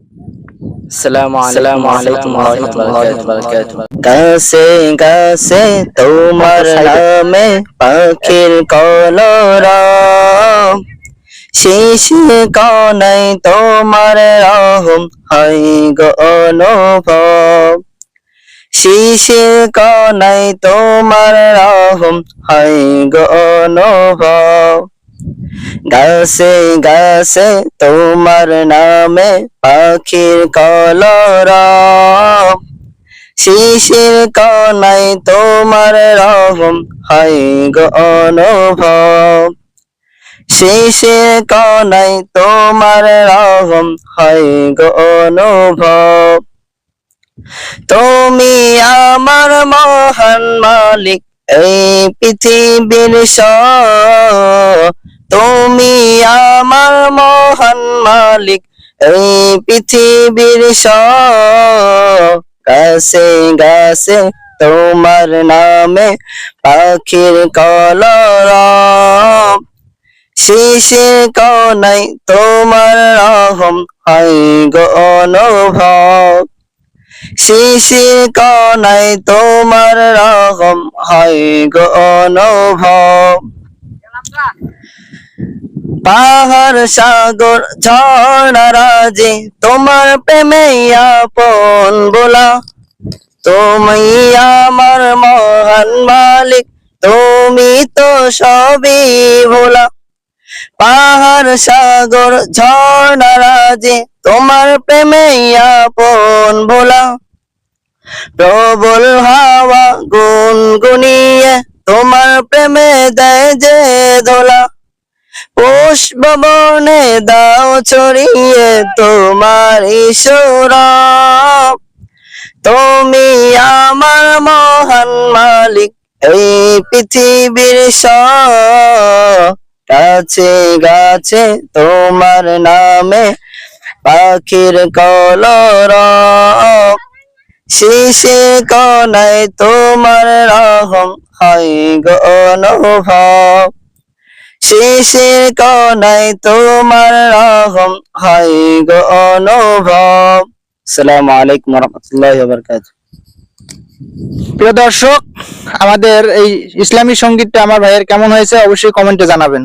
আসসালামু আলাইকুম ওয়া রাহমাতুল্লাহি ওয়া বারাকাতুহু। গাছে গাছে তোমার নামে পাখির কলরব, শিশির কণাই তোমার রহম হয় গো অনুভব। শিশির কণাই তোমার রহম হয় গো অনুভব। গাছে গাছে তোমার নামে পাখির কলরব, শিশির কণাই তোমার রহম হয় গো অনুভব। শিশির কণাই তোমার রহম হয় গো অনুভব। তুমি আমার মহান মালিক, এই পৃথিবীর তুমি আমার মহান মালিক, এই পৃথিবীর গাছে গাছে তোমার নামে পাখির কলরব, শিশির কণাই তোমার রহম হয় গো অনুভব। শিশির কণাই তোমার রহম হয় গো অনুভব। পাহাড় সাগর ঝর্ণা রাজি তোমার প্রেমে আপন বলা। তুমি আমার মহান মালিক, তুমি তো সবই ভোলা। পাহাড় সাগর ঝর্ণা রাজি তোমার প্রেমে আপন ভোলা। প্রবল হাওয়া গুনগুনিয়ে তোমার প্রেমে দেয় যে দোলা। পুষ্প বনে দাও ছড়িয়ে তোমার সৌরভ। তুমি আমার মহান মালিক, এই পৃথিবীর গাছে গাছে তোমার নামে পাখির কলরব, শিশির কণাই তোমার রহম হয় গো অনুভব। শিশির কণাই তোমার রহম হয় গো অনুভব। আসসালামু আলাইকুম ওয়া রাহমাতুল্লাহি ওয়া বারাকাতুহু। প্রিয় দর্শক, আমাদের এই ইসলামী সঙ্গীতটা আমার ভাইয়ের কেমন হয়েছে অবশ্যই কমেন্টে জানাবেন।